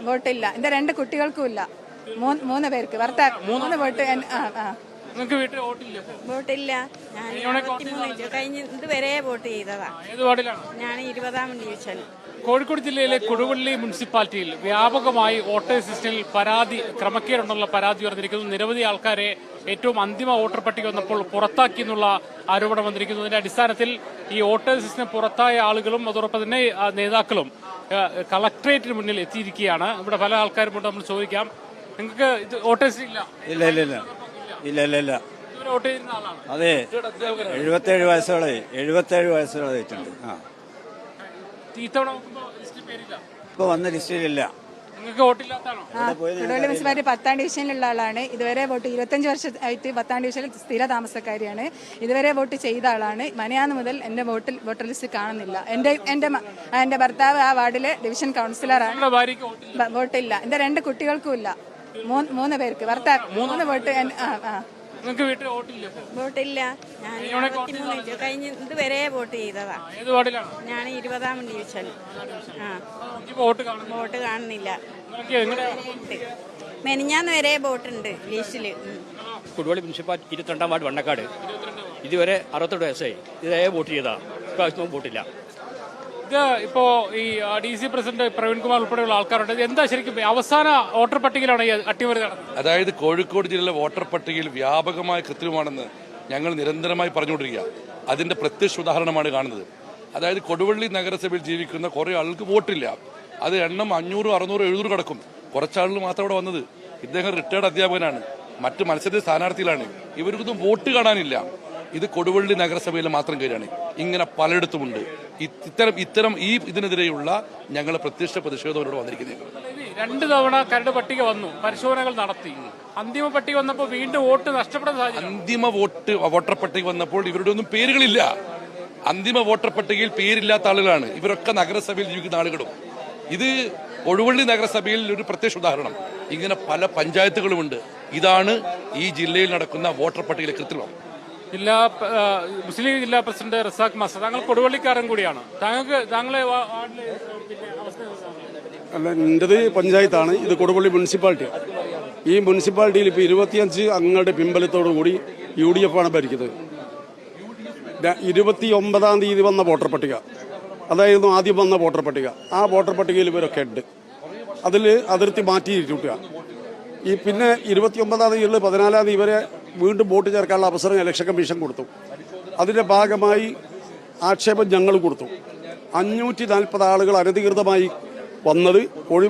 വോട്ടില്ല. എന്റെ 2 കുട്ടികൾക്കും ഇല്ല. 3 പേർക്ക് ഭർത്താവ് 3 വോട്ട്. വോട്ടില്ല. ഞാൻ 23 കഴിഞ്ഞ് ഇതുവരെ വോട്ട് ചെയ്തതാ. ഞാൻ 20ാം ഡിവിഷൻ. കോഴിക്കോട് ജില്ലയിലെ കൊടുവള്ളി മുനിസിപ്പാലിറ്റിയിൽ വ്യാപകമായി വോട്ടേഴ്സ് ലിസ്റ്റിൽ ക്രമക്കേടുണ്ടെന്നുള്ള പരാതി ഉയർന്നിരിക്കുന്നു. നിരവധി ആൾക്കാരെ ഏറ്റവും അന്തിമ വോട്ടർ പട്ടിക വന്നപ്പോൾ പുറത്താക്കി എന്നുള്ള ആരോപണം വന്നിരിക്കുന്നു. ഇതിന്റെ അടിസ്ഥാനത്തിൽ ഈ വോട്ടേഴ്സ് ലിസ്റ്റിന് പുറത്തായ ആളുകളും അതോടൊപ്പം തന്നെ നേതാക്കളും കളക്ടറേറ്റിന് മുന്നിൽ എത്തിയിരിക്കുകയാണ്. ഇവിടെ പല ആൾക്കാരും നമ്മൾ ചോദിക്കാം, നിങ്ങൾക്ക് ഇത് വോട്ടേഴ്സ് ഇല്ല? ഇല്ല. വോട്ട് ചെയ്യുന്ന ആളാണ്? അതെ, 77 വയസ്സുകളായി. ഇത്തവണ ഇപ്പൊ വന്ന ലിസ്റ്റിലില്ല. നിങ്ങൾക്ക് വോട്ടില്ലാത്താണോ? കൊടുവള്ളി മുനിസിപ്പാലിറ്റി 10ാം ഡിവിഷനിലുള്ള ആളാണ്. ഇതുവരെ വോട്ട് 25 വർഷമായിട്ട് 10ാം ഡിവിഷനിൽ സ്ഥിര താമസക്കാരിയാണ്. ഇതുവരെ വോട്ട് ചെയ്ത ആളാണ്. മനയാന്ന് മുതൽ എന്റെ വോട്ടർ ലിസ്റ്റ് കാണുന്നില്ല. എന്റെ ഭർത്താവ് ആ വാർഡിലെ ഡിവിഷൻ കൗൺസിലറാണ്. വോട്ടില്ല. എന്റെ 2 കുട്ടികൾക്കും ഇല്ല. 3 പേർക്ക് ഭർത്താവ് 3 വോട്ട്. വോട്ടില്ല. ഞാൻ 23 കഴിഞ്ഞ് ഇതുവരെ വോട്ട് ചെയ്തതാ. ഞാൻ 20ാം ഡിവിഷൻ. വോട്ട് കാണുന്നില്ല. മെനിഞ്ഞാന്ന് വരെ വോട്ടുണ്ട് ലിസ്റ്റില്. Koduvally municipality 22ാം ward വണ്ണക്കാട്. ഇതുവരെ 68 വയസ്സായി. ഇതേ വോട്ട് ചെയ്താ. ഇപ്രാവശ്യം വോട്ടില്ല. ഇത് ഇപ്പോ ഈ DC പ്രസിഡന്റ് പ്രവീൺകുമാർ ഉൾപ്പെടെയുള്ള ആൾക്കാരുണ്ട്. എന്താ ശരിക്കും അവസാന വോട്ടർ പട്ടികയിലാണ് ഈ അട്ടിമറി നടന്നത്? അതായത് കോഴിക്കോട് ജില്ലയിലെ വോട്ടർ പട്ടികയിൽ വ്യാപകമായ കൃത്രിമമാണെന്ന് ഞങ്ങൾ നിരന്തരമായി പറഞ്ഞുകൊണ്ടിരിക്കുക. അതിന്റെ പ്രത്യക്ഷ ഉദാഹരണമാണ് കാണുന്നത്. അതായത് കൊടുവള്ളി നഗരസഭയിൽ ജീവിക്കുന്ന കുറെ ആൾക്ക് വോട്ടില്ല. അത് എണ്ണം 500, 600, 700 കടക്കും. കുറച്ചാളുകൾ മാത്രം അവിടെ വന്നത്. ഇദ്ദേഹം റിട്ടയർഡ് അധ്യാപകനാണ്. മറ്റ് മത്സര സ്ഥാനാർത്ഥികളാണ്. ഇവർക്കൊന്നും വോട്ട് കാണാനില്ല. ഇത് കൊടുവള്ളി നഗരസഭയിലെ മാത്രം കാര്യമാണ്. ഇങ്ങനെ പലയിടത്തുമുണ്ട്. ഇത്തരം ഇതിനെതിരെയുള്ള ഞങ്ങളെ പ്രത്യക്ഷ പ്രതിഷേധത്തോടെ വന്നിരിക്കുന്നത്. 2 തവണ കരട് പട്ടിക വന്നു, പരിശോധനകൾ നടത്തി. അന്തിമ പട്ടിക വന്നപ്പോൾ വീണ്ടും വോട്ട് നഷ്ടപ്പെടുന്ന സാഹചര്യം. അന്തിമ വോട്ടർ പട്ടിക വന്നപ്പോൾ ഇവരുടെ ഒന്നും പേരുകളില്ല. അന്തിമ വോട്ടർ പട്ടികയിൽ പേരില്ലാത്ത ആളുകളാണ്. ഇവരൊക്കെ നഗരസഭയിൽ ജീവിക്കുന്ന ആളുകളും. ഇത് കൊടുവള്ളി നഗരസഭയിൽ ഒരു പ്രത്യക്ഷ ഉദാഹരണം. ഇങ്ങനെ പല പഞ്ചായത്തുകളുമുണ്ട്. ഇതാണ് ഈ ജില്ലയിൽ നടക്കുന്ന വോട്ടർ പട്ടികയിലെ കൃത്രിമം. മുസ്ലിം ലീഗ് ജില്ലാ പ്രസിഡന്റ് റസാഖ് മാസ്റ്റർ, താങ്കൾ കൊടുവള്ളിക്കാരൻ കൂടിയാണ്. താങ്കളെ അല്ല, എന്റേത് പഞ്ചായത്താണ്. ഇത് കൊടുവള്ളി മുനിസിപ്പാലിറ്റിയാണ്. ഈ മുനിസിപ്പാലിറ്റിയിൽ ഇപ്പോൾ 25 അംഗങ്ങളുടെ പിൻബലത്തോടു കൂടി UDF ആണ് ഭരിക്കുന്നത്. 29ാം തീയതി വന്ന വോട്ടർ പട്ടിക, അതായിരുന്നു ആദ്യം വന്ന വോട്ടർ പട്ടിക. ആ വോട്ടർ പട്ടികയിൽ ഇവരൊക്കെ ഉണ്ട്. അതിൽ അതിർത്തി മാറ്റിയിരിക്കുക. ഈ പിന്നെ 29ാം തീയതി 14ാം തീയതി ഇവരെ വീണ്ടും വോട്ട് ചേർക്കാനുള്ള അവസരം ഇലക്ഷൻ കമ്മീഷൻ കൊടുത്തു. അതിന്റെ ഭാഗമായി ആക്ഷേപം ഞങ്ങൾ കൊടുത്തു. 540 ആളുകൾ അനധികൃതമായി വന്നത് ഒഴിവാക്കി.